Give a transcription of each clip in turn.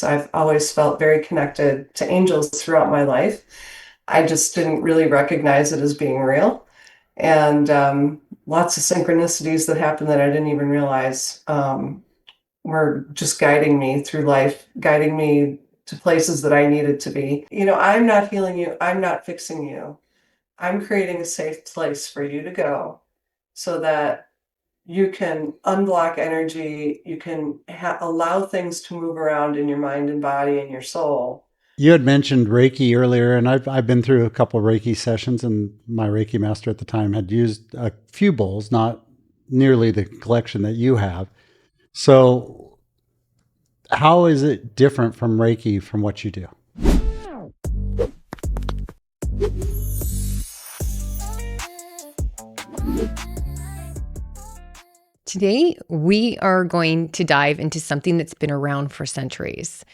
I've always felt very connected to angels throughout my life. I just didn't really recognize it as being real. And lots of synchronicities that happened that I didn't even realize were just guiding me through life, guiding me to places that I needed to be. I'm not healing you, I'm not fixing you. I'm creating a safe place for you to go so that you can unblock energy, you can allow things to move around in your mind and body and your soul. You had mentioned Reiki earlier, and I've been through a couple of Reiki sessions, and my Reiki master at the time had used a few bowls, not nearly the collection that you have. So, how is it different from Reiki from what you do? Today, we are going to dive into something that's been around for centuries.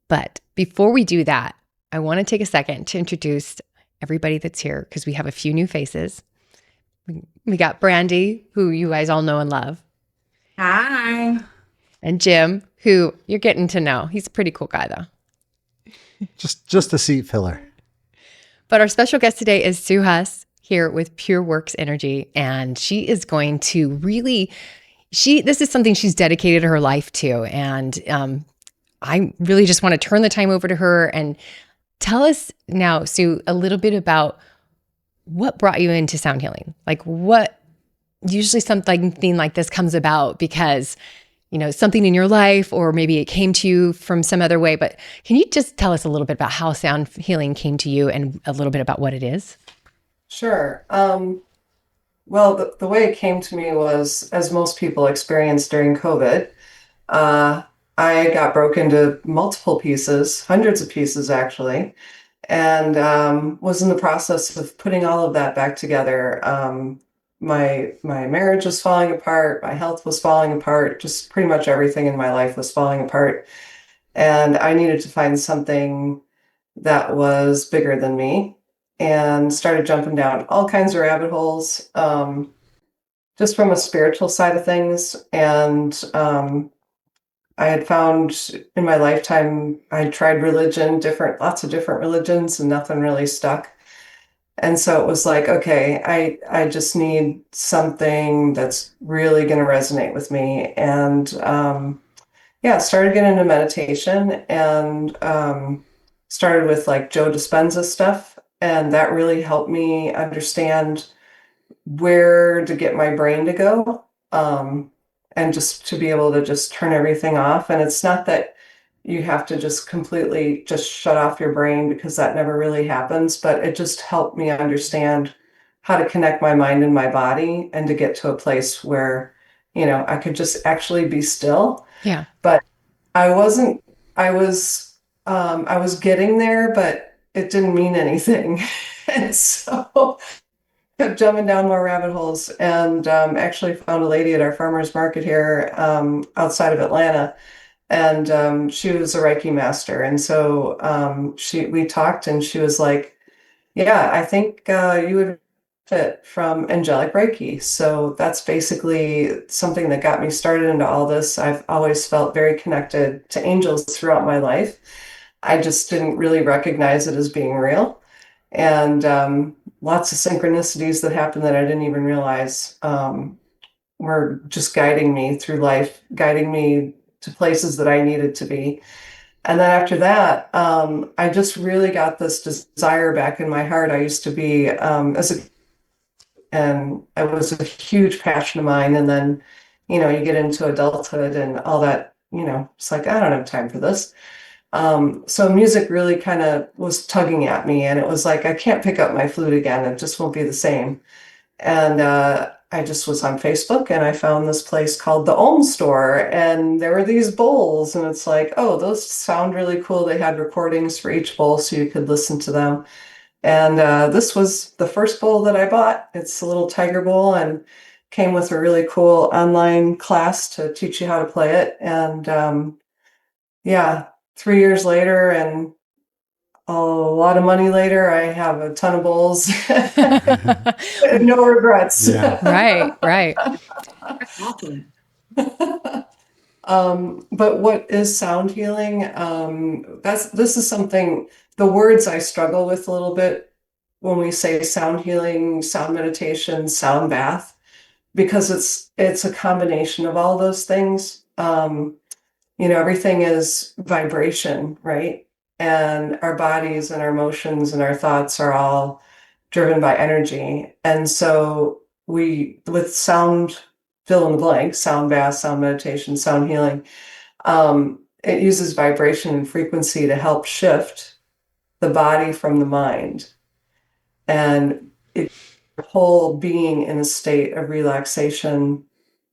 But before we do that, I want to take a second to introduce everybody that's here because we have a few new faces. We got Brandy, who you guys all know and love, Hi. and Jim, who you're getting to know. He's a pretty cool guy, though. Just a seat filler. But our special guest today is Sue Huss here with Pure Works Energy, and she is going to really, this is something she's dedicated her life to, and I really just want to turn the time over to her and tell us now, Sue, a little bit about what brought you into sound healing. Like, what usually something like this comes about because something in your life, or maybe it came to you from some other way. But can you just tell us a little bit about how sound healing came to you and a little bit about what it is? Sure. Well, the way it came to me was, as most people experienced during COVID, uh, I got broke into multiple pieces, hundreds of pieces actually, and was in the process of putting all of that back together. My marriage was falling apart, my health was falling apart, just pretty much everything in my life was falling apart. And I needed to find something that was bigger than me, and started jumping down all kinds of rabbit holes, just from a spiritual side of things. And I had found in my lifetime, I tried religion, lots of different religions, and nothing really stuck. And so it was like, okay, I just need something that's really going to resonate with me. And yeah, started getting into meditation, and started with like Joe Dispenza stuff. And that really helped me understand where to get my brain to go, and just to be able to just turn everything off. And it's not that you have to just completely just shut off your brain, because that never really happens, but it just helped me understand how to connect my mind and my body, and to get to a place where, I could just actually be still. Yeah. But I wasn't, I was getting there, but it didn't mean anything. And so kept jumping down more rabbit holes, and actually found a lady at our farmers market here, outside of Atlanta, and she was a Reiki master. And so we talked, and she was like, "Yeah, I think you would fit from angelic Reiki." So that's basically something that got me started into all this. I've always felt very connected to angels throughout my life. I just didn't really recognize it as being real. And lots of synchronicities that happened that I didn't even realize were just guiding me through life, guiding me to places that I needed to be. And then after that, I just really got this desire back in my heart. I used to be, and it was a huge passion of mine. And then, you get into adulthood and all that, it's like, I don't have time for this. So music really kind of was tugging at me, and it was like, I can't pick up my flute again. It just won't be the same. And I just was on Facebook, and I found this place called the Ohm Store, and there were these bowls, and it's like, oh, those sound really cool. They had recordings for each bowl so you could listen to them. And this was the first bowl that I bought. It's a little tiger bowl, and came with a really cool online class to teach you how to play it. And yeah, 3 years later, and a lot of money later, I have a ton of bowls. No regrets. Yeah. Right, right. That's awesome. But what is sound healing? This is something, the words I struggle with a little bit when we say sound healing, sound meditation, sound bath, because it's a combination of all those things. Everything is vibration, right? And our bodies and our emotions and our thoughts are all driven by energy. And so with sound, fill in the blank, sound bath, sound meditation, sound healing, it uses vibration and frequency to help shift the body from the mind and it whole being in a state of relaxation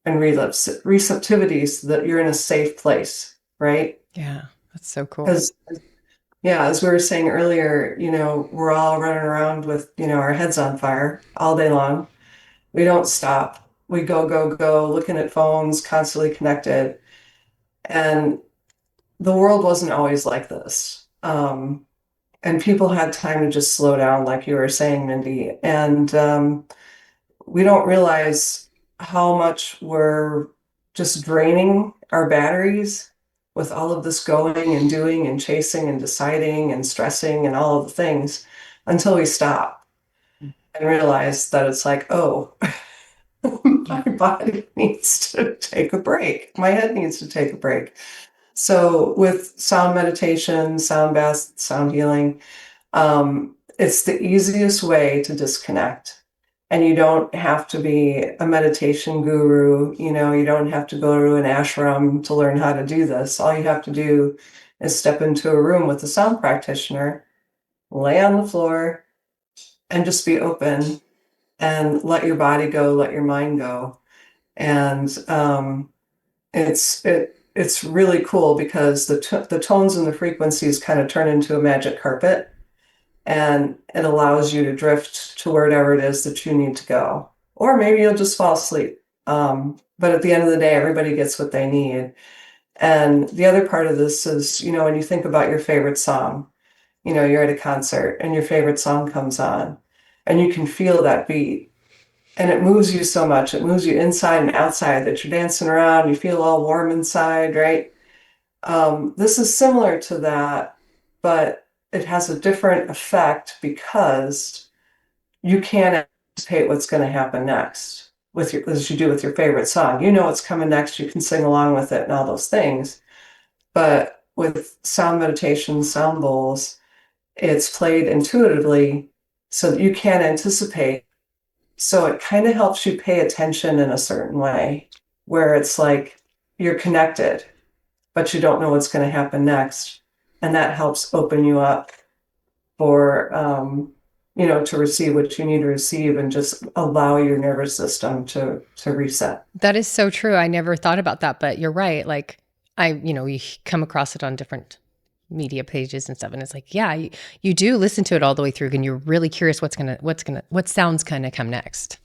and receptivity so that you're in a safe place, right? Yeah, that's so cool. Because yeah, as we were saying earlier, we're all running around with, our heads on fire all day long. We don't stop. We go, go, go, looking at phones, constantly connected. And the world wasn't always like this. And people had time to just slow down, like you were saying, Mindy. And we don't realize how much we're just draining our batteries with all of this going and doing and chasing and deciding and stressing and all of the things until we stop and realize that it's like, oh, my body needs to take a break. My head needs to take a break. So with sound meditation, sound bath, sound healing, it's the easiest way to disconnect. And you don't have to be a meditation guru, you don't have to go to an ashram to learn how to do this. All you have to do is step into a room with a sound practitioner, lay on the floor, and just be open and let your body go, let your mind go. And it's really cool because the tones and the frequencies kind of turn into a magic carpet, and it allows you to drift to wherever it is that you need to go. Or maybe you'll just fall asleep. But at the end of the day, everybody gets what they need. And the other part of this is, when you think about your favorite song, you're at a concert and your favorite song comes on and you can feel that beat. And it moves you so much. It moves you inside and outside that you're dancing around, you feel all warm inside, right? This is similar to that, but it has a different effect because you can't anticipate what's going to happen next as you do with your favorite song. You know what's coming next, you can sing along with it and all those things. But with sound meditation, sound bowls, it's played intuitively so that you can't anticipate. So it kind of helps you pay attention in a certain way where it's like you're connected, but you don't know what's going to happen next. And that helps open you up for, to receive what you need to receive and just allow your nervous system to reset. That is so true. I never thought about that, but you're right. Like you come across it on different media pages and stuff. And it's like, yeah, you do listen to it all the way through and you're really curious what sound's going to come next.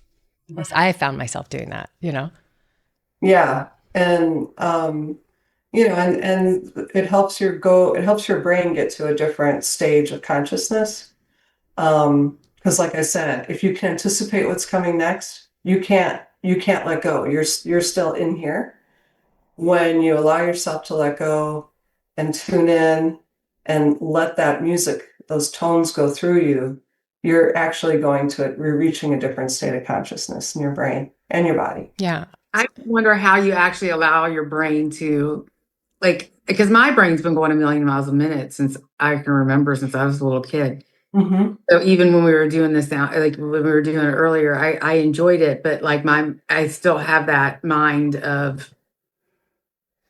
Yes, I found myself doing that, Yeah. And, and it helps your brain get to a different stage of consciousness. Because like I said, if you can anticipate what's coming next, you can't let go. You're still in here. When you allow yourself to let go and tune in and let that music, those tones go through you, you're actually you're reaching a different state of consciousness in your brain and your body. Yeah. I wonder how you actually allow your brain to, because my brain's been going a million miles a minute since I can remember, since I was a little kid. Mm-hmm. So even when we were doing this now, like when we were doing it earlier, I enjoyed it, but I still have that mind of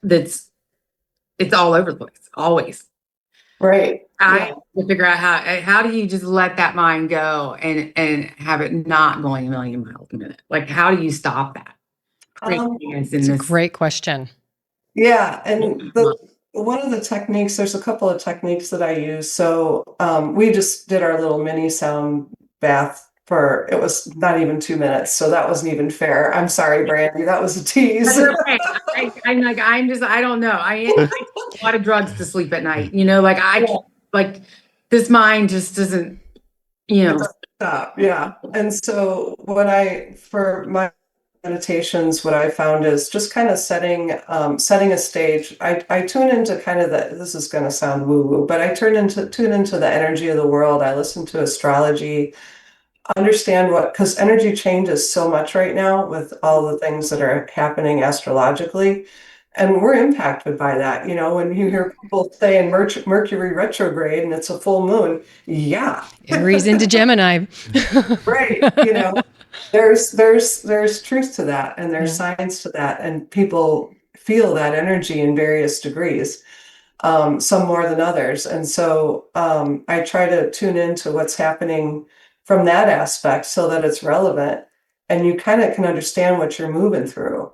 it's all over the place, always. Right. I Yeah. have to figure out how do you just let that mind go and have it not going a million miles a minute? Like, how do you stop that? It's a great question. Yeah, and one of the techniques, there's a couple of techniques that I use. So we just did our little mini sound bath it was not even 2 minutes, so that wasn't even fair. I'm sorry, Brandy, that was a tease. Okay. I don't know. I take a lot of drugs to sleep at night. Like this mind just doesn't, Stop. Yeah. And so for my meditations, what I found is just kind of setting a stage. I tune into kind of this is going to sound woo-woo, but I tune into the energy of the world. I listen to astrology, understand because energy changes so much right now with all the things that are happening astrologically. And we're impacted by that. When you hear people saying Mercury retrograde and it's a full moon, yeah, Aries into Gemini. right. There's truth to that, and there's Yeah. science to that, and people feel that energy in various degrees, some more than others. And so I try to tune into what's happening from that aspect so that it's relevant and you kind of can understand what you're moving through.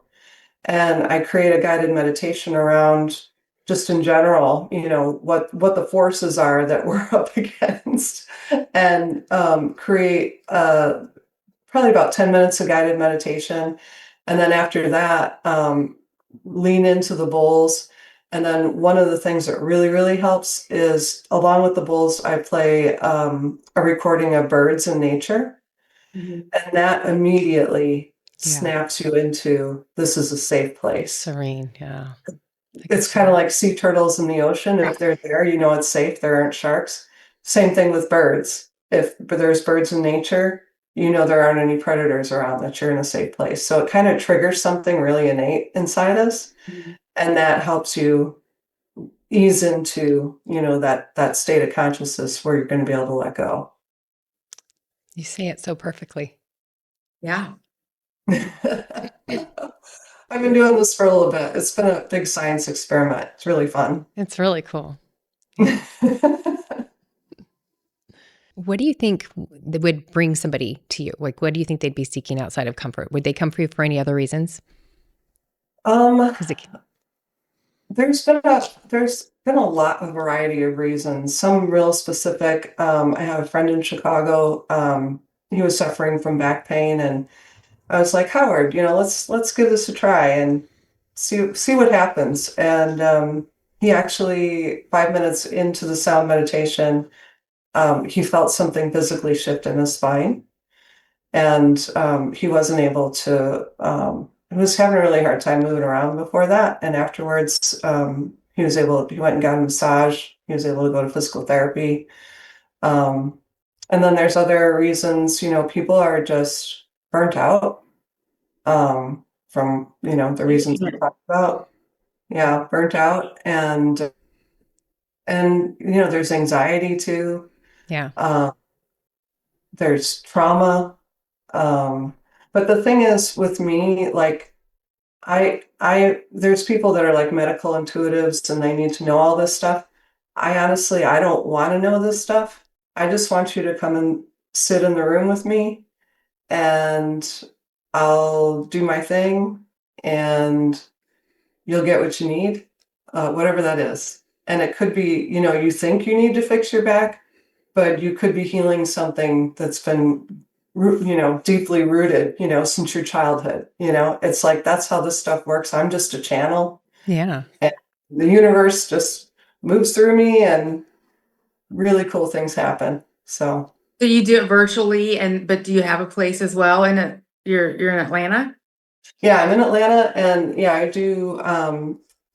And I create a guided meditation around just in general, what the forces are that we're up against, and create probably about 10 minutes of guided meditation. And then after that, lean into the bowls. And then one of the things that really, really helps is along with the bowls, I play a recording of birds in nature. Mhm. And that immediately Yeah. snaps you into this is a safe place. Serene. Yeah. It's kind of like sea turtles in the ocean. If they're there, it's safe. There aren't sharks. Same thing with birds. If there's birds in nature, there aren't any predators around, that you're in a safe place. So it kind of triggers something really innate inside us, Mhm. and that helps you ease into, that state of consciousness where you're going to be able to let go. You say it so perfectly. Yeah. I've been doing this for a little bit. It's been a big science experiment. It's really fun. It's really cool. What do you think that would bring somebody to you? Like, what do you think they'd be seeking outside of comfort? Would they come for you for any other reasons? Um, Because there's been a lot of variety of reasons. Some real specific. I have a friend in Chicago. He was suffering from back pain, and I was like, Howard, let's give this a try and see what happens. And he actually 5 minutes into the sound meditation, he felt something physically shift in his spine, and he wasn't able to. He was having a really hard time moving around before that, and afterwards, he was able. He went and got a massage. He was able to go to physical therapy. Um, and then there's other reasons. People are just burnt out from the reasons we talked about. Yeah, burnt out, and there's anxiety too. yeah, Um, there's trauma. Um, but the thing is with me, like there's people that are like medical intuitives and they need to know all this stuff. I don't want to know this stuff. I just want you to come and sit in the room with me, and I'll do my thing, and you'll get what you need, whatever that is. And it could be, you think you need to fix your back, but you could be healing something that's been deeply rooted, since your childhood. It's like that's how this stuff works. I'm just a channel, yeah. and the universe just moves through me, and really cool things happen. So So you do it virtually, but do you have a place as well you're in Atlanta? yeah, I'm in Atlanta, and yeah, I do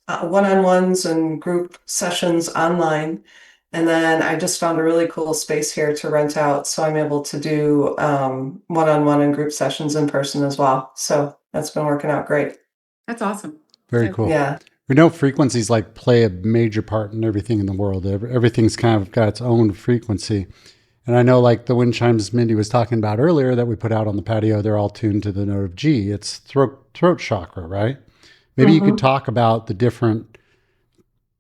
one-on-ones and group sessions online. And then I just found a really cool space here to rent out, so I'm able to do one-on-one and group sessions in person as well. So that's been working out great. That's awesome. Very cool. Yeah. We know frequencies like play a major part in everything in the world. Everything's kind of got its own frequency. And I know like the wind chimes Mindy was talking about earlier that we put out on the patio, they're all tuned to the note of G. It's throat chakra, right? Maybe you could talk about the different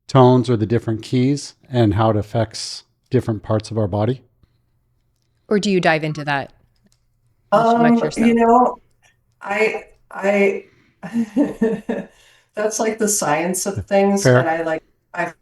tones or the different keys and how it affects different parts of our body. Or do you dive into that much Um, you yourself? know, I that's like the science of things, and Fair? I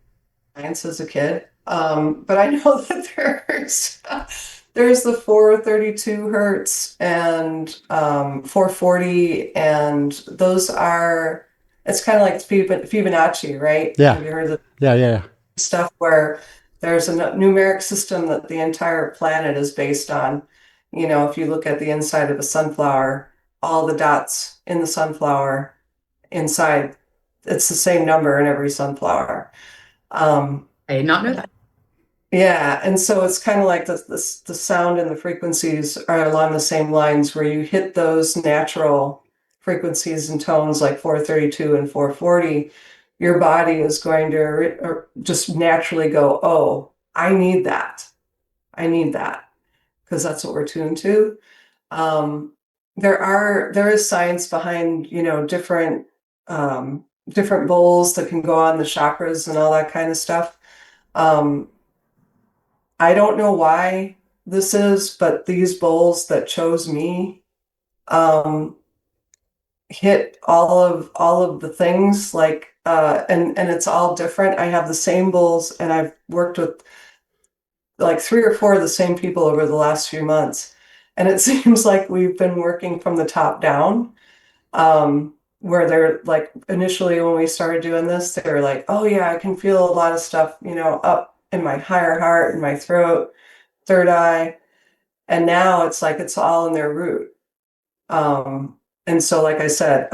science as a kid. But I know that there's the 432 hertz and 440, and those are it's kind of like Fibonacci, right? Yeah. Have you heard of Yeah. stuff where there's a numeric system that the entire planet is based on? If you look at the inside of a sunflower, all the dots in the sunflower inside. It's the same number in every sunflower. I did not know that. Yeah, and so it's kind of like the sound and the frequencies are along the same lines where you hit those natural frequencies and tones like 432 and 440, your body is going to just naturally go, oh, I need that. I need that, because that's what we're tuned to. There is science behind, different bowls that can go on the chakras and all that kind of stuff. Um, I don't know why this is, but these bowls that chose me um, hit all of the things like and it's all different. I have the same bowls, and I've worked with like 3 or 4 of the same people over the last few months, and it seems like we've been working from the top down. Where they're like, initially when we started doing this, they were like, oh yeah, I can feel a lot of stuff, up in my higher heart and my throat, third eye. And now it's like it's all in their root. And so, like I said,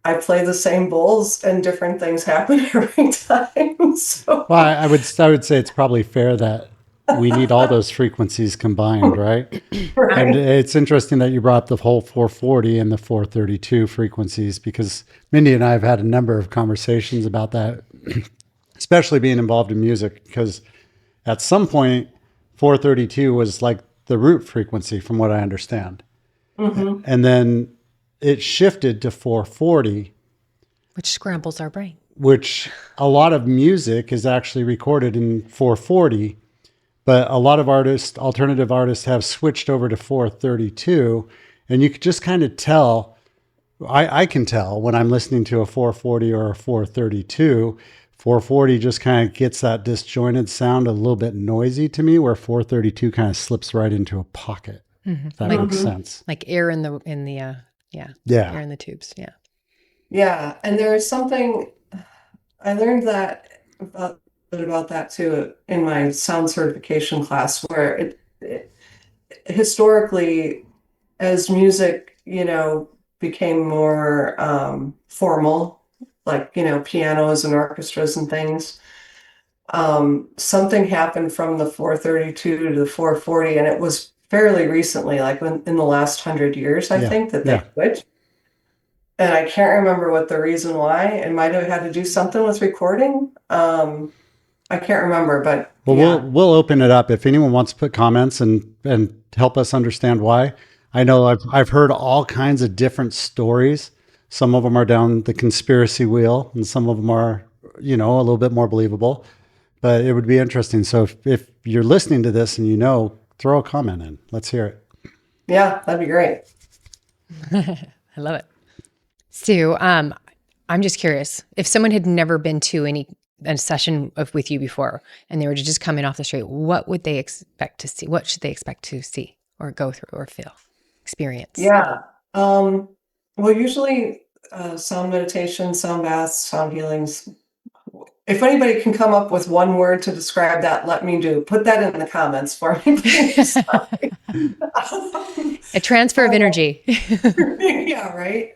I play the same bowls and different things happen every time. So Well, I would say it's probably fair that we need all those frequencies combined, right? And right. it's interesting that you brought up the whole 440 and the 432 frequencies, because Mindy and I have had a number of conversations about that, especially being involved in music, because at some point 432 was like the root frequency from what I understand. Hmm. And then it shifted to 440, Which scrambles our brain. which a lot of music is actually recorded in 440, but a lot of artists, alternative artists, have switched over to 432. And you could just kind of tell, I can tell when I'm listening to a 440 or a 432. 440 just kind of gets that disjointed sound, a little bit noisy to me, where 432 kind of slips right into a pocket. If that makes sense. Like air in the air Yeah. in the tubes. Yeah. Yeah, and there's something I learned about that too in my sound certification class, where it historically, as music, became more formal, like, pianos and orchestras and things, something happened from the 432 to the 440, and it was fairly recently, like in the last 100 years, I Yeah. think, that they Yeah. switched. And I can't remember what the reason why. It might have had to do something with recording. I can't remember, but Well, we'll yeah. we'll open it up if anyone wants to put comments and help us understand why. I know I've heard all kinds of different stories. Some of them are down the conspiracy wheel, and some of them are, a little bit more believable. But it would be interesting. So if you're listening to this and throw a comment in. Let's hear it. Yeah, that'd be great. I love it. Sue, I'm just curious, if someone had never been to a session with you before and they were just coming off the street, what would they expect to see? What should they expect to see or go through or feel, experience? Yeah. Well, usually sound meditation, sound baths, sound healings. If anybody can come up with one word to describe that, let me do. Put that in the comments for me, please. A transfer of energy. Yeah, right.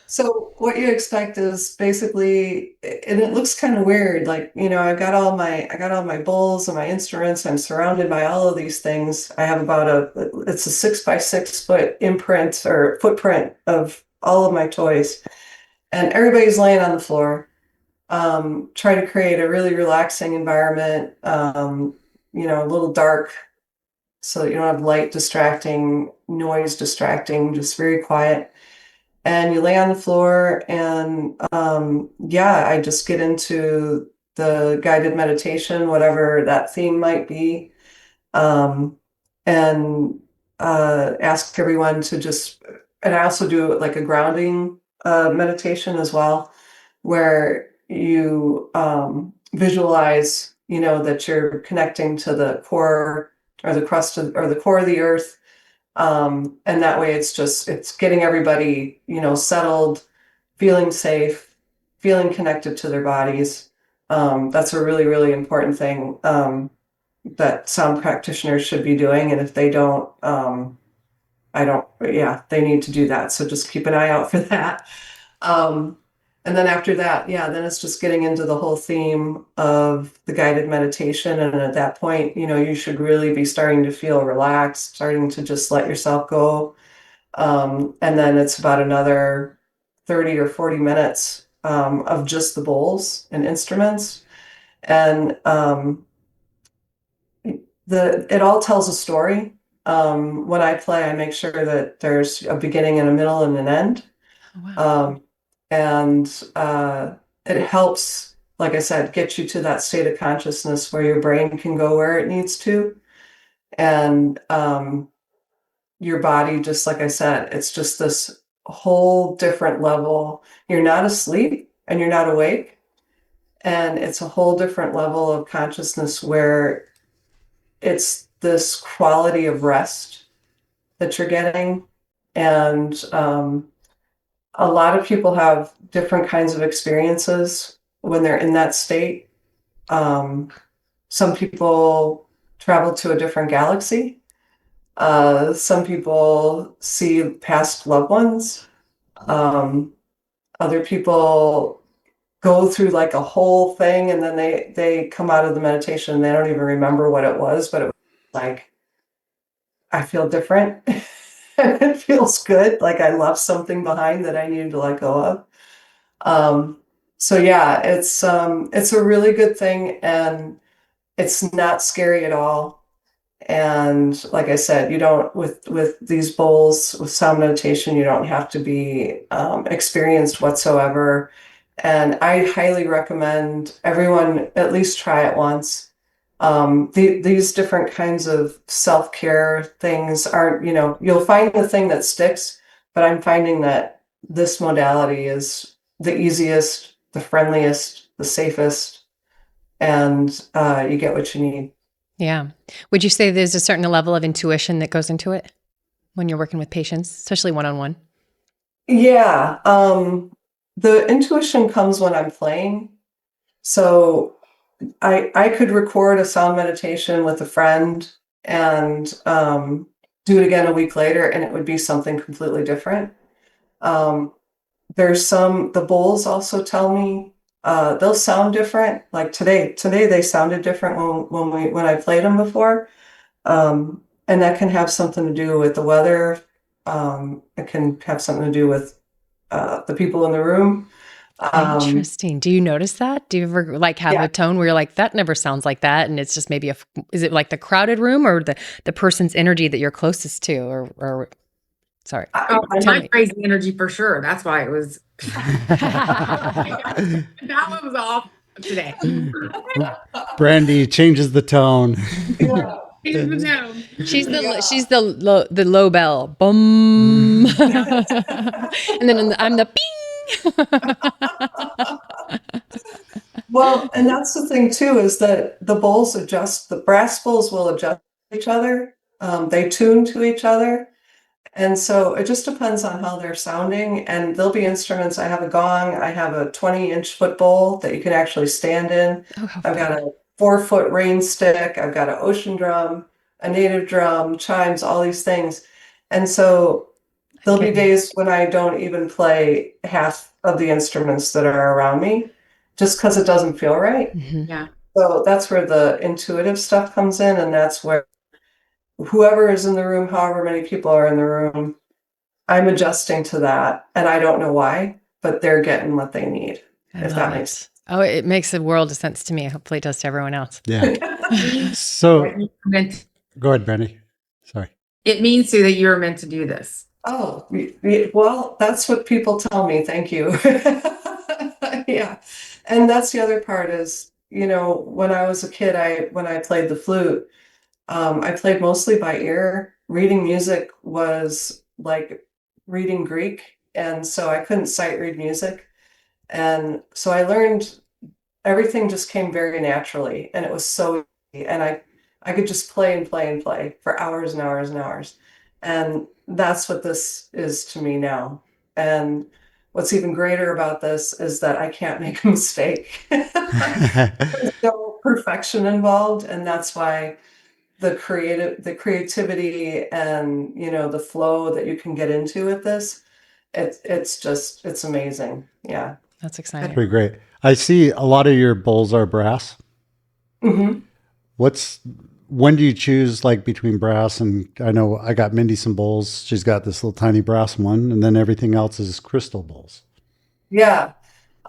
So what you expect is basically, and it looks kind of weird. Like, I got all my bowls and my instruments. I'm surrounded by all of these things. I have it's a 6 by 6 foot imprint or footprint of all of my toys, and everybody's laying on the floor. Try to create a really relaxing environment. A little dark, so that you don't have light distracting, noise distracting, just very quiet. And you lay on the floor, and yeah, I just get into the guided meditation, whatever that theme might be, um, and ask everyone to and I also do like a grounding meditation as well, where you visualize, that you're connecting to the core or the crust or the core of the earth. And that way it's getting everybody, settled, feeling safe, feeling connected to their bodies. That's a really, really important thing that sound practitioners should be doing. And if they don't, I don't, yeah, they need to do that. So just keep an eye out for that. Um, and then after that, yeah, then it's just getting into the whole theme of the guided meditation. And at that point, you should really be starting to feel relaxed, starting to just let yourself go. And then it's about another 30 or 40 minutes of just the bowls and instruments. And it all tells a story. When I play, I make sure that there's a beginning and a middle and an end. Oh, wow. And it helps, like I said, get you to that state of consciousness where your brain can go where it needs to. And your body, just like I said, it's just this whole different level. You're not asleep and you're not awake. And it's a whole different level of consciousness where it's this quality of rest that you're getting. And a lot of people have different kinds of experiences when they're in that state. Some people travel to a different galaxy. Some people see past loved ones. Other people go through like a whole thing and then they come out of the meditation and they don't even remember what it was, but it was like, I feel different. It feels good. Like I left something behind that I needed to let go of. So yeah, it's a really good thing and it's not scary at all. And like I said, you don't with these bowls with sound meditation, you don't have to be experienced whatsoever. And I highly recommend everyone at least try it once. These different kinds of self-care things aren't, you'll find the thing that sticks, but I'm finding that this modality is the easiest, the friendliest, the safest, and you get what you need. Yeah. Would you say there's a certain level of intuition that goes into it when you're working with patients, especially one-on-one? Yeah, the intuition comes when I'm playing. So I could record a sound meditation with a friend and do it again a week later, and it would be something completely different. Um, the bowls also tell me they'll sound different. Like today they sounded different when I played them before. And that can have something to do with the weather. It can have something to do with the people in the room. Interesting. Do you notice that? Do you ever like have Yeah, a tone where you're like, that never sounds like that? And it's just maybe is it like the crowded room or the person's energy that you're closest to? Or sorry, Oh, tell my me. crazy energy for sure. That's why it was. That one was off today. Brandy changes the tone. yeah, Here's the tone. She's the low bell. Boom. And then I'm the bing. Well, and that's the thing too, is that the brass bowls will adjust to each other. They tune to each other. And so it just depends on how they're sounding. And there'll be instruments. I have a gong. I have a 20-inch foot bowl that you can actually stand in. Oh, how I've fun. got a 4-foot rain stick. I've got an ocean drum, a native drum, chimes, all these things. And so there'll be Goodness. days when I don't even play half of the instruments that are around me just because it doesn't feel right. Mhm. Yeah. So that's where the intuitive stuff comes in. And that's where whoever is in the room, however many people are in the room, I'm adjusting to that, and I don't know why, but they're getting what they need, I if love that makes it. Oh, it makes a world of sense to me. Hopefully it does to everyone else. Yeah. sense. So Meant- go ahead, Brandy. Sorry. It means to that you're meant to do this. Oh, well, that's what people tell me. Thank you. Yeah. And that's the other part is, when I was a kid, when I played the flute, I played mostly by ear. Reading music was like reading Greek, and so I couldn't sight read music. And so I learned everything just came very naturally and it was so easy. And I could just play and play and play for hours and hours and hours. And that's what this is to me now. And what's even greater about this is that I can't make a mistake. There's no perfection involved, and that's why the creativity and, the flow that you can get into with this, it's amazing. Yeah. That's It's exciting. pretty great. I see a lot of your bowls are brass. Hmm. What's when do you choose like between brass and I know I got Mindy some bowls. She's got this little tiny brass one, and then everything else is crystal bowls. Yeah.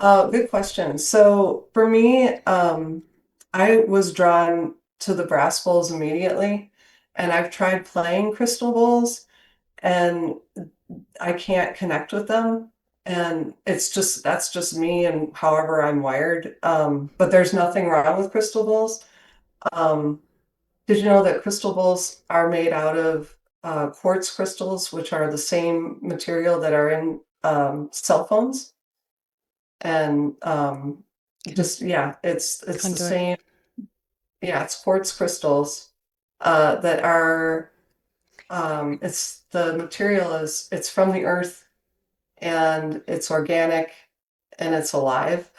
Good question. So for me, I was drawn to the brass bowls immediately, and I've tried playing crystal bowls, and I can't connect with them. And that's just me and however I'm wired. But there's nothing wrong with crystal bowls. Um, did you know that crystal bowls are made out of quartz crystals, which are the same material that are in cell phones? And just yeah, it's the Conduit. same. Yeah, it's quartz crystals that are it's the material is it's from the earth and it's organic and it's alive.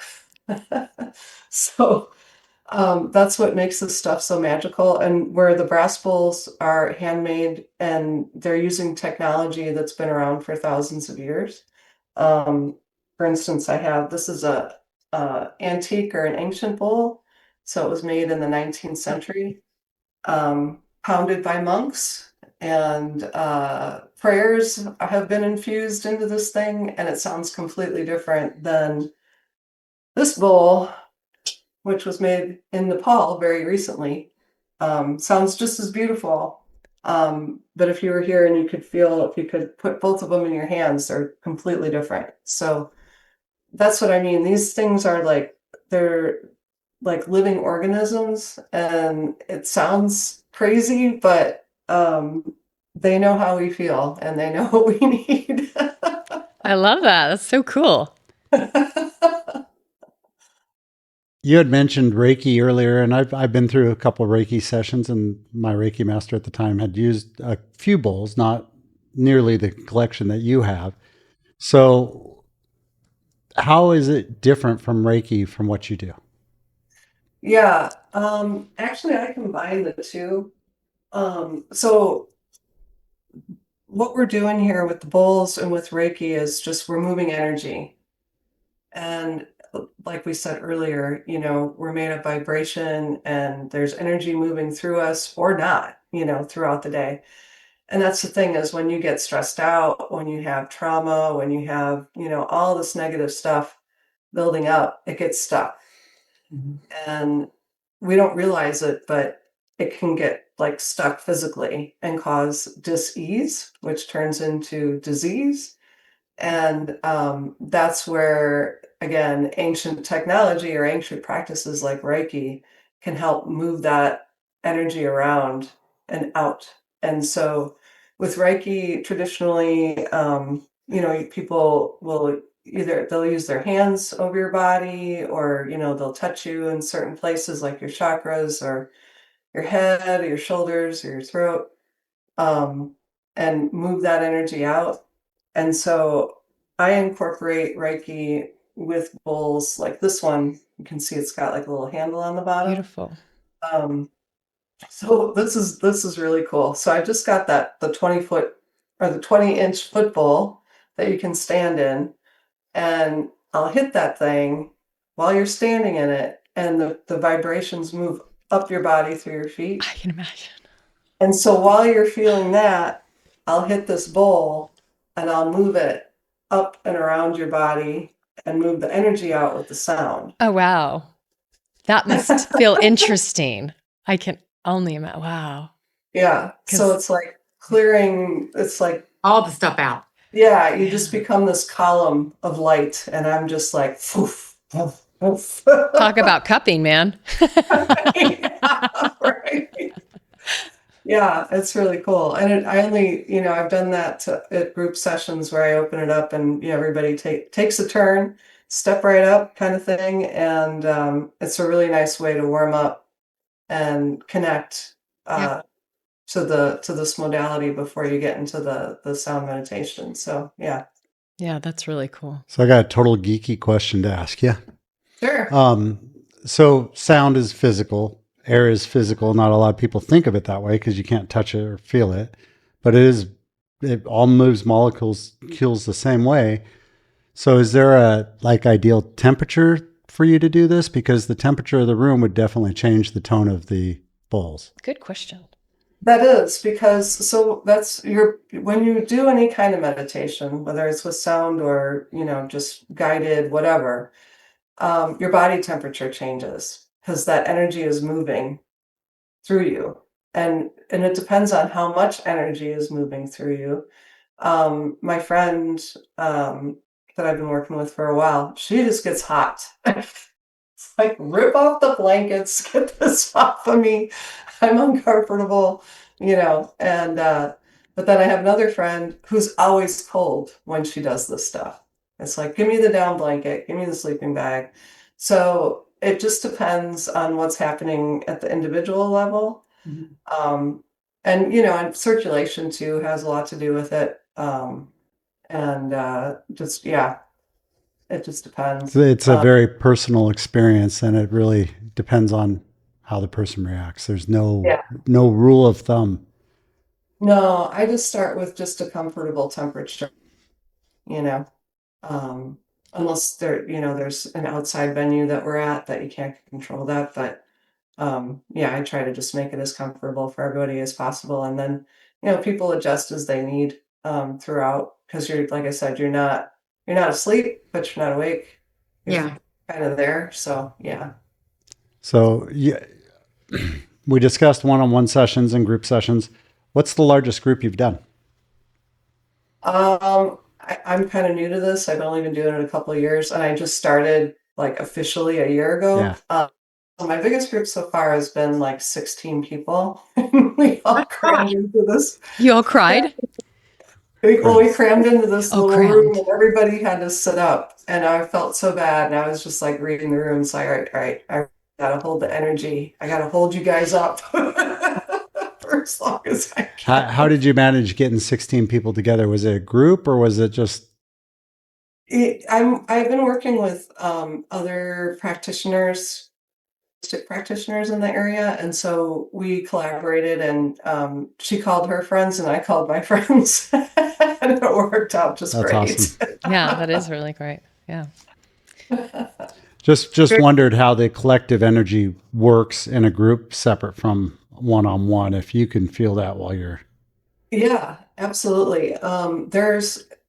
So that's what makes this stuff so magical. And where the brass bowls are handmade and they're using technology that's been around for thousands of years. Um, for instance, this is a antique or an ancient bowl. So it was made in the 19th century, pounded by monks, and prayers have been infused into this thing, and it sounds completely different than this bowl, which was made in Nepal very recently. Sounds just as beautiful. But if you were here and if you could put both of them in your hands, they're completely different. So that's what I mean. These things are they're like living organisms, and it sounds crazy, but they know how we feel and they know what we need. I love that. That's so cool. You had mentioned Reiki earlier, and I've been through a couple of Reiki sessions, and my Reiki master at the time had used a few bowls, not nearly the collection that you have. So, how is it different from Reiki from what you do? Yeah, actually, I combine the two. So what we're doing here with the bowls and with Reiki is just we're moving energy. And like we said earlier, we're made of vibration and there's energy moving through us or not, throughout the day. And that's the thing is when you get stressed out, when you have trauma, when you have, all this negative stuff building up, it gets stuck. Mhm. And we don't realize it, but it can get like stuck physically and cause dis-ease, which turns into disease. And that's where, again, ancient technology or ancient practices like Reiki can help move that energy around and out. And so with Reiki, traditionally, people will either they'll use their hands over your body or, they'll touch you in certain places like your chakras or your head or your shoulders or your throat, um, and move that energy out. And so I incorporate Reiki with bowls like this one. You can see it's got like a little handle on the bottom. Beautiful. Um, so this is really cool. So I just got the 20-foot or the 20-inch foot bowl that you can stand in, and I'll hit that thing while you're standing in it, and the vibrations move up your body through your feet. I can imagine. And so while you're feeling that, I'll hit this bowl and I'll move it up and around your body and move the energy out with the sound. Oh, wow. That must feel interesting. I can only imagine. Wow. Yeah. So Because, it's like clearing, it's like, All the stuff out. yeah, you yeah. just become this column of light, and I'm just like, poof, poof, poof. Talk about cupping, man. Yeah, right. Yeah, it's really cool. And I only, I've done that at group sessions where I open it up and everybody takes a turn, step right up kind of thing. And it's a really nice way to warm up and connect Yep. to this modality before you get into the sound meditation. So yeah. Yeah, that's really cool. So, I got a total geeky question to ask you. Sure. So sound is physical, air is physical. Not a lot of people think of it that way because you can't touch it or feel it, but it is. It all moves molecules the same way. So, is there a like ideal temperature for you to do this? Because the temperature of the room would definitely change the tone of the bowls. Good question. That is because so that's your when you do any kind of meditation, whether it's with sound or just guided, whatever, your body temperature changes because that energy is moving through you, and it depends on how much energy is moving through you. My friend that I've been working with for a while, she just gets hot. It's like, rip off the blankets, get this off of me. I'm uncomfortable, and but then I have another friend who's always cold when she does this stuff. It's like, give me the down blanket, give me the sleeping bag. So it just depends on what's happening at the individual level. Mhm. And circulation too has a lot to do with it. And just, yeah, it just depends. It's a very personal experience, and it really depends on how the person reacts. There's Yeah. no rule of thumb. No, I just start with just a comfortable temperature, you know, um, unless there's an outside venue that we're at that you can't control that. But yeah, I try to just make it as comfortable for everybody as possible. And then, people adjust as they need throughout because like I said, you're not asleep, but you're not awake. You're Yeah. kind of there. So yeah. So yeah, we discussed one-on-one sessions and group sessions. What's the largest group you've done? I'm kind of new to this. I've only been doing it a couple of years, and I just started like officially a year ago. Yeah, So my biggest group so far has been like 16 people. We all Oh, gosh. crammed into this. You all cried? We crammed into this Oh, little room, crammed. and everybody had to sit up. And I felt so bad, and I was just like reading the room. It's like, all right, I gotta hold the energy. I gotta hold you guys up for as long as I how can. did you manage getting 16 people together? Was it a group or was it just I've been working with other practitioners, holistic practitioners in the area, and so we collaborated. And she called her friends, and I called my friends, and it worked out just that's awesome? great. Yeah, that is really great. Yeah. Just wondered how the collective energy works in a group separate from one-on-one. If you can feel that while you're Yeah, absolutely.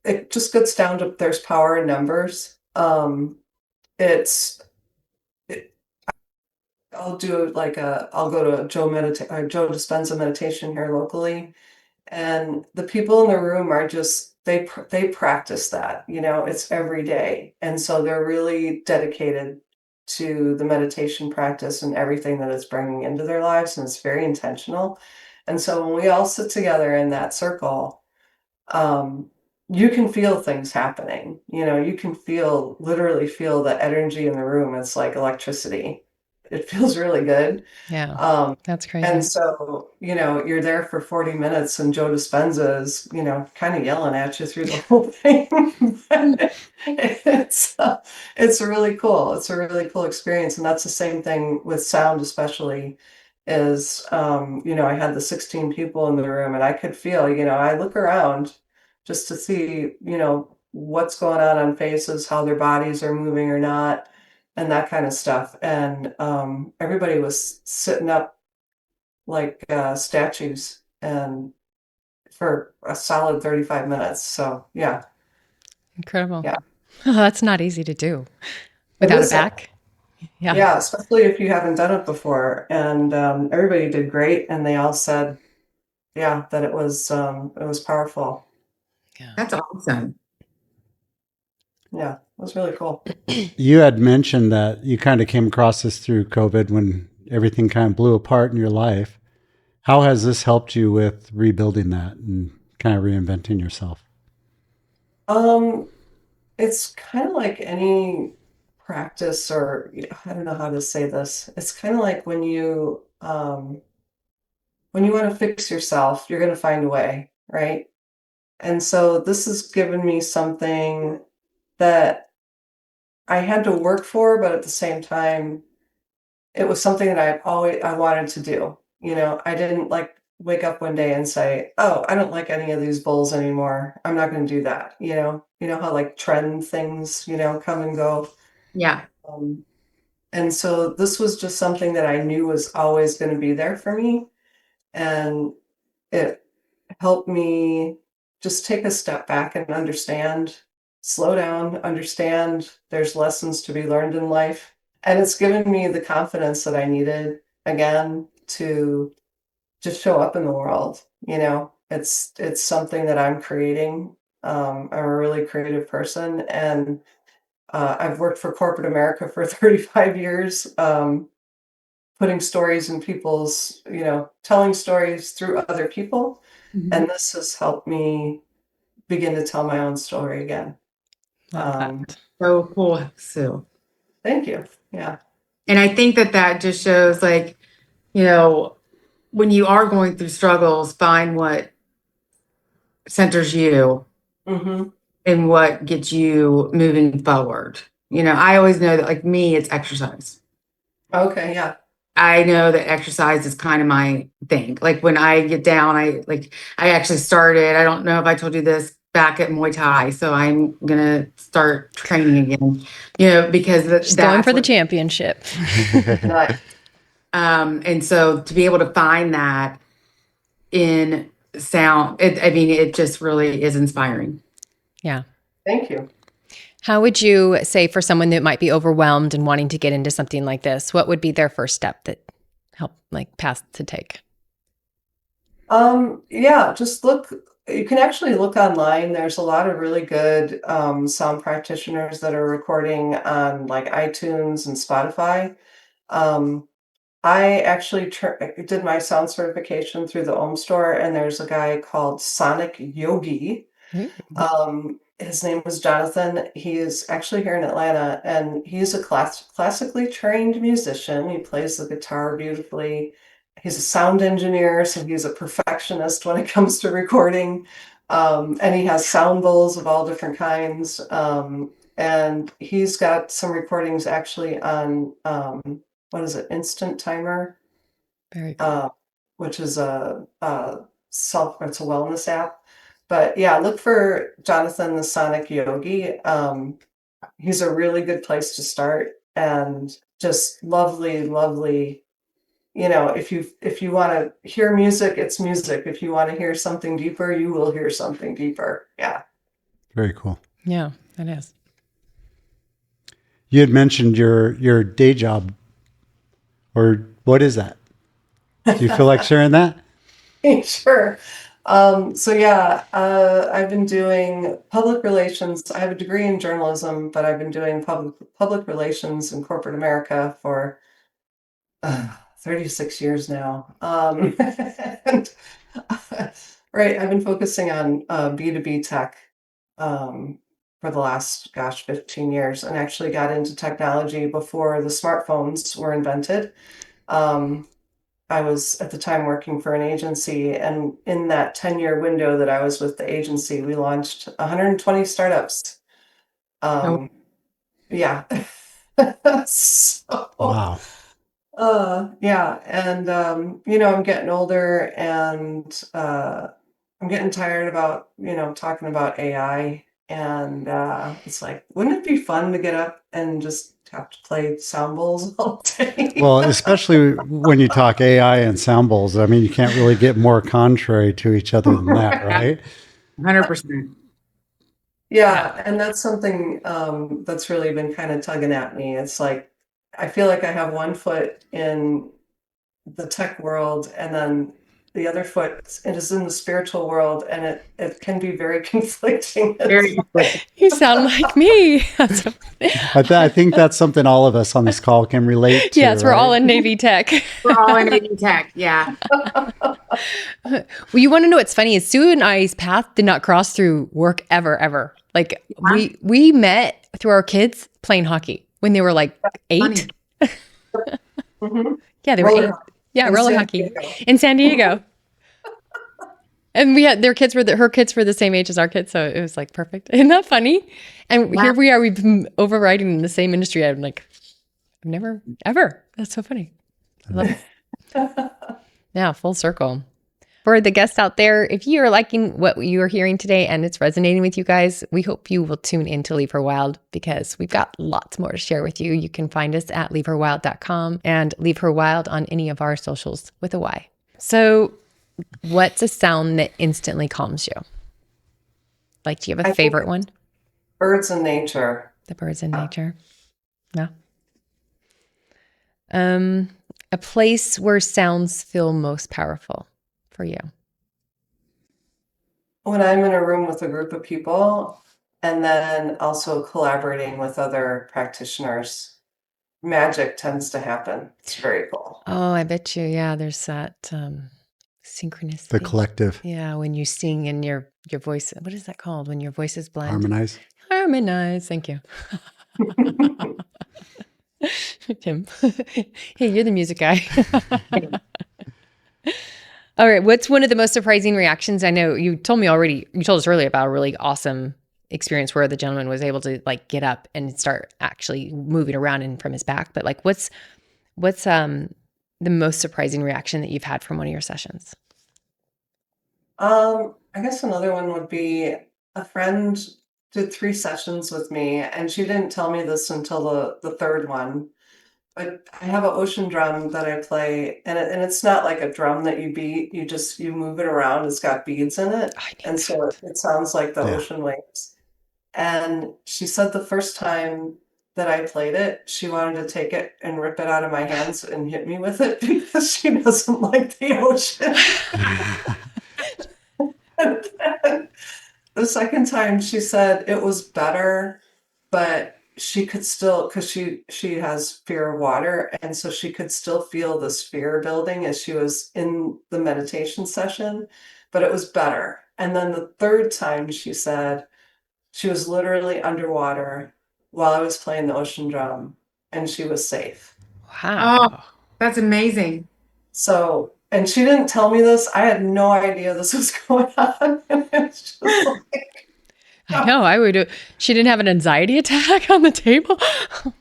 It just gets down to there's power in numbers. It's it, I'll go to a Joe Dispenza meditation here locally, and the people in the room are just they practice that, it's every day, and so they're really dedicated to the meditation practice and everything that it's bringing into their lives, and it's very intentional. And so when we all sit together in that circle, um, you can feel things happening. You can literally feel the energy in the room. It's like electricity. It feels really good. Yeah. Um, That's and crazy. so, you're there for 40 minutes, and Joe Dispenza is, kind of yelling at you through the whole thing. But it's really cool. It's a really cool experience. And that's the same thing with sound, especially is, I had the 16 people in the room, and I could feel, I look around just to see, what's going on faces, how their bodies are moving or not, and that kind of stuff. And everybody was sitting up like statues and for a solid 35 minutes. So yeah, Incredible. yeah, That's not easy to do it without a is. back. Yeah. Yeah, especially if you haven't done it before. And everybody did great, and they all said, yeah, that it was powerful. Yeah. That's awesome. Yeah, it was really cool. you had mentioned that you kind of came across this through COVID when everything kind of blew apart in your life. How has this helped you with rebuilding that and kind of reinventing yourself? Um, it's kind of like any practice, or I don't know how to say this. It's kind of like when you want to fix yourself, you're going to find a way, right? And so this has given me something that I had to work for, but at the same time, it was something that I wanted to do. I didn't like wake up one day and say, "Oh, I don't like any of these bowls anymore. I'm not going to do that." How like trend things, come and go. Yeah. Um, and so this was just something that I knew was always going to be there for me. And it helped me just take a step back and understand, slow down, understand there's lessons to be learned in life. And it's given me the confidence that I needed again to just show up in the world. It's something that I'm creating. I'm a really creative person, and I've worked for corporate America for 35 years, putting stories in people's, telling stories through other people. Mhm. And this has helped me begin to tell my own story again. Love Um, that. So cool, Sue. Thank you. Yeah. And I think that just shows like, when you are going through struggles, find what centers you Hmm. and what gets you moving forward. I always know that like me, it's exercise. Okay. Yeah. I know that exercise is kind of my thing. Like when I get down, I actually started, I don't know if I told you this back at Muay Thai. So I'm gonna start training again, because She's going that's for the what championship. Nice. and so to be able to find that in sound, it just really is inspiring. Yeah. Thank you. How would you say for someone that might be overwhelmed and wanting to get into something like this, what would be their first step that help like path to take? Yeah, just look, you can actually look online. There's a lot of really good sound practitioners that are recording on like iTunes and Spotify. Um, I actually did my sound certification through the Ohm Store, and there's a guy called Sonic Yogi. His name was Jonathan. He is actually here in Atlanta, and he's a classically trained musician. He plays the guitar beautifully. He's a sound engineer, so he's a perfectionist when it comes to recording. And he has sound bowls of all different kinds. And he's got some recordings actually on what is it, Instant Timer, Very cool. uh, which is it's a wellness app. But yeah, look for Jonathan the Sonic Yogi. He's a really good place to start, and just lovely, lovely. If you want to hear music, it's music. If you want to hear something deeper, you will hear something deeper. Yeah. Very cool. Yeah, that is. You had mentioned your day job, or what is that? Do you feel like sharing that? Sure. So yeah, I've been doing public relations. I have a degree in journalism, but I've been doing public relations in corporate America for 36 years now. And, right, I've been focusing on B2B tech for the last, gosh, 15 years, and actually got into technology before the smartphones were invented. Um, I was at the time working for an agency, and in that 10-year window that I was with the agency, we launched 120 startups. So Um, yeah. So, Wow. yeah, and I'm getting older, and I'm getting tired about, talking about AI, and it's like, wouldn't it be fun to get up and just have to play sound bowls all day? Well, especially when you talk AI and sound bowls, I mean, you can't really get more contrary to each other than that, right? 100%. Yeah. Yeah, and that's something that's really been kind of tugging at me. It's like I feel like I have one foot in the tech world, and then the other foot it is in the spiritual world, and it can be very conflicting at Very times. conflicted. You sound like me. That's so I think that's something all of us on this call can relate to, yes, we're all right? in Navy tech. We're all in AV tech. Yeah. Well, you want to know what's funny is Sue and I's path did not cross through work ever. Like we met through our kids playing hockey when they were like 8. Funny. Mhm. Yeah, they were Roller 8. hockey Yeah, in roller San hockey Diego. in San Diego. And we had her kids were the same age as our kids, so it was like perfect. Isn't that funny? And Wow. here we are, we've been overriding in the same industry. I'm like, I've never ever. That's so funny. I love it. Yeah, full circle. For the guests out there, if you are liking what you are hearing today and it's resonating with you guys, we hope you will tune in to Leave Her Wild because we've got lots more to share with you. You can find us at leaveherwild.com and Leave Her Wild on any of our socials with a Y. So, what's a sound that instantly calms you? Like, do you have a I think favorite one? birds in nature. The birds in Uh, nature. No. A place where sounds feel most powerful for you. When I'm in a room with a group of people and then also collaborating with other practitioners, magic tends to happen. It's very cool. Oh, I bet you. Yeah, there's that The synchronicity. collective Yeah, when you sing and your voice, what is that called? When your voices blend? harmonize. Harmonize. Thank you. Tim. Hey, you're the music guy. All right. What's one of the most surprising reactions? I know you told us earlier about a really awesome experience where the gentleman was able to like get up and start actually moving around and from his back. But like what's the most surprising reaction that you've had from one of your sessions? I guess another one would be a friend did 3 sessions with me, and she didn't tell me this until the third one. But I have an ocean drum that I play, and it's not like a drum that you beat. You move it around. It's got beads in it, I need and so that. it sounds like the Yeah. ocean waves. And she said the first time that I played it, she wanted to take it and rip it out of my hands and hit me with it because she doesn't like the ocean. And then the second time she said it was better, but she could still, because she has fear of water, and so she could still feel this fear building as she was in the meditation session, but it was better. And then the third time she said she was literally underwater while I was playing the ocean drum, and she was safe. Oh, Wow. that's amazing. So, and she didn't tell me this. I had no idea this was going on. And it's just like, I know. I would. She didn't have an anxiety attack on the table.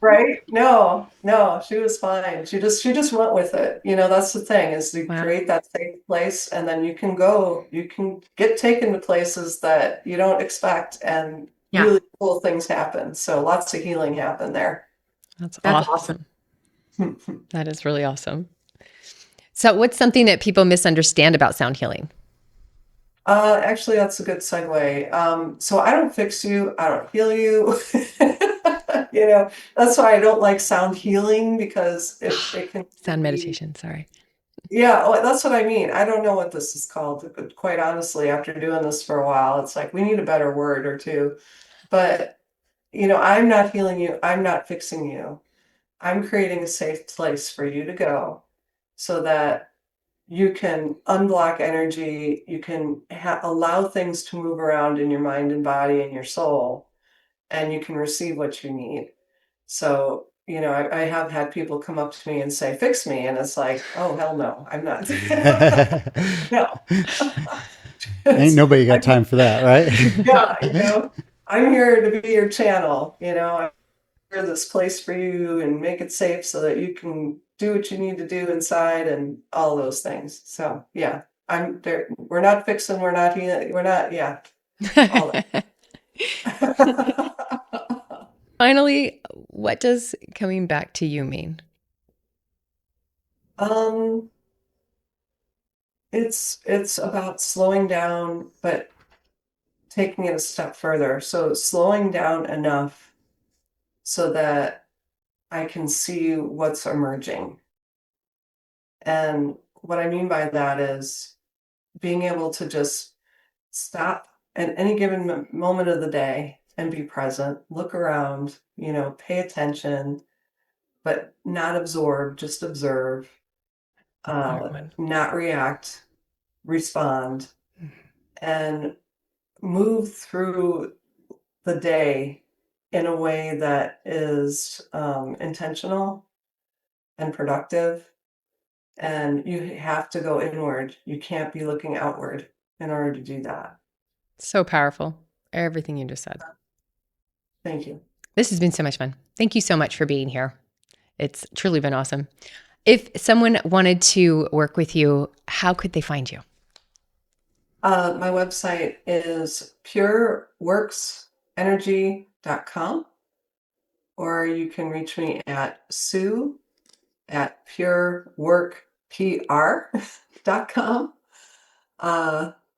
right? No, no, she was fine. She just went with it. That's the thing is to Wow. create that safe place, and then you can get taken to places that you don't expect, and Yeah, really cool things happen. So lots of healing happened there. That's that's awesome. awesome. That is really awesome. So, what's something that people misunderstand about sound healing? Actually, that's a good segue. So I don't fix you, I don't heal you. That's why I don't like sound healing because it can Sound be, meditation. Sorry. yeah, oh, that's what I mean. I don't know what this is called, but quite honestly, after doing this for a while, it's like we need a better word or two. But, I'm not healing you, I'm not fixing you. I'm creating a safe place for you to go so that you can unblock energy, you can allow things to move around in your mind and body and your soul, and you can receive what you need. So, I have had people come up to me and say, fix me. And it's like, oh, hell no, I'm not. No. Ain't nobody got time for that, right? Yeah, I'm here to be your channel, I'm here this place for you and make it safe so that you can do what you need to do inside and all those things. So yeah, I'm there. We're not fixing, we're not healing, we're not, yeah, all that. Finally, what does coming back to you mean? Um, it's about slowing down, but taking it a step further. So slowing down enough so that I can see what's emerging. And what I mean by that is being able to just stop at any given moment of the day and be present, look around, pay attention, but not absorb, just observe, That one. not react, respond, and move through the day in a way that is intentional and productive. And you have to go inward. You can't be looking outward in order to do that. So powerful. Everything you just said. Thank you. This has been so much fun. Thank you so much for being here. It's truly been awesome. If someone wanted to work with you, how could they find you? My website is pureworksenergy.com, or you can reach me at Sue at pureworkpr.com,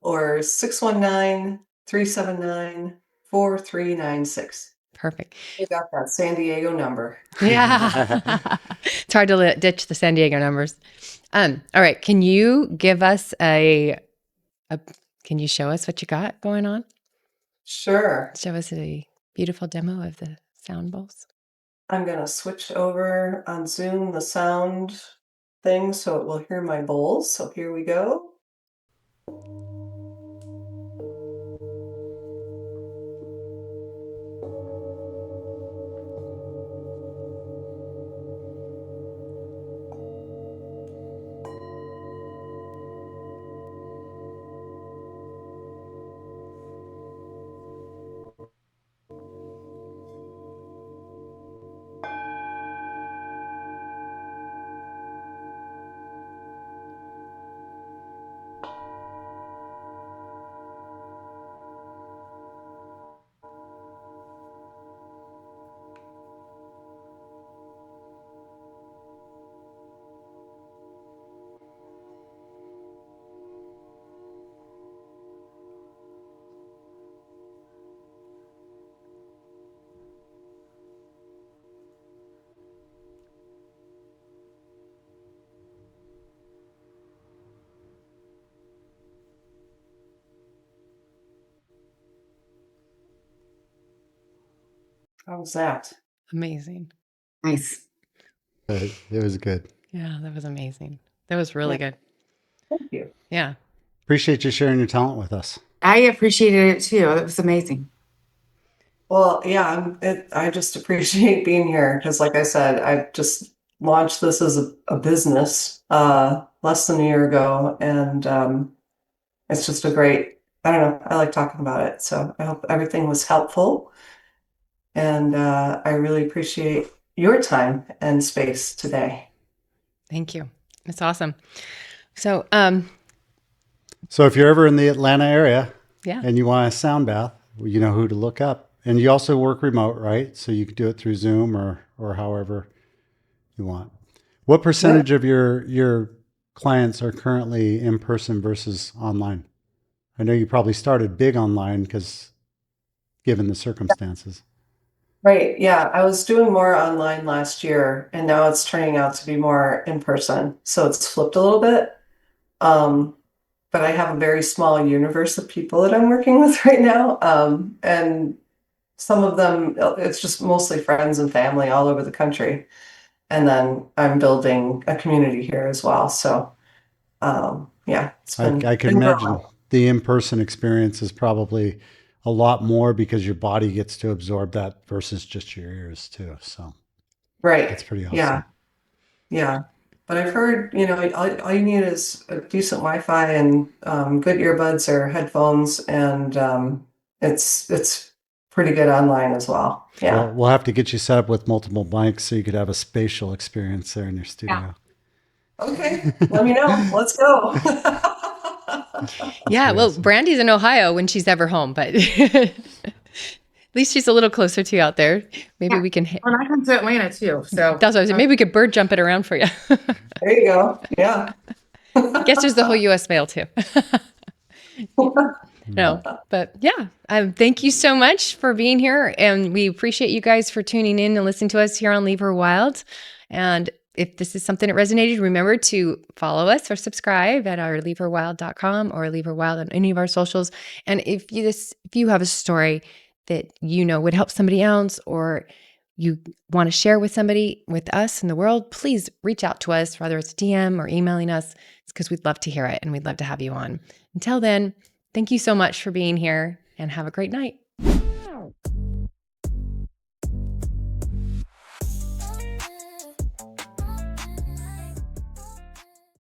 or 619-379-4396. Perfect. You got that San Diego number. Yeah. It's hard to ditch the San Diego numbers. All right. Can you give us can you show us what you got going on? Sure. Show us a beautiful demo of the sound bowls. I'm going to switch over on Zoom the sound thing so it will hear my bowls. So here we go. How's that? Amazing. Nice. It was good. Yeah, that was amazing. That was really good. Thank you. Yeah. Appreciate you sharing your talent with us. I appreciated it too. It was amazing. Well, yeah, I just appreciate being here because, like I said, I just launched this as a business less than a year ago, and it's just a great, I don't know, I like talking about it. So I hope everything was helpful, and I really appreciate your time and space today. Thank you. It's awesome. So, So if you're ever in the Atlanta area yeah. and you want a sound bath, you know who to look up. And you also work remote, right? So you can do it through Zoom or however you want. What percentage of your clients are currently in person versus online? I know you probably started big online because given the circumstances. Right. Yeah. I was doing more online last year, and now it's turning out to be more in person. So it's flipped a little bit. Um, but I have a very small universe of people that I'm working with right now. And some of them, it's just mostly friends and family all over the country. And then I'm building a community here as well. So, yeah, it's I could been imagine growing. the in-person experience is probably a lot more because your body gets to absorb that versus just your ears too. So that's Right. pretty Yeah. awesome. Yeah. But I've heard, all you need is a decent Wi-Fi and good earbuds or headphones, and it's pretty good online as well. Well, Yeah. we'll have to get you set up with multiple mics so you could have a spatial experience there in your Yeah. studio. Okay. Let me know. Let's go. Yeah. pretty Well, awesome. Brandy's in Ohio when she's ever home, but at least she's a little closer to you out there. Maybe Yeah. we can. Well, I come to Atlanta too. So That's what I was saying. Maybe we could bird jump it around for you. There you go. Yeah. Guess there's the whole U.S. mail too. No, but yeah, thank you so much for being here. And we appreciate you guys for tuning in and listening to us here on Leave Her Wild. And if this is something that resonated, remember to follow us or subscribe at our leaveherwild.com or Leave Her Wild on any of our socials. And if you have a story that you know would help somebody else, or you want to share with somebody, with us in the world, please reach out to us, whether it's DM or emailing us. It's because we'd love to hear it and we'd love to have you on. Until then, thank you so much for being here and have a great night.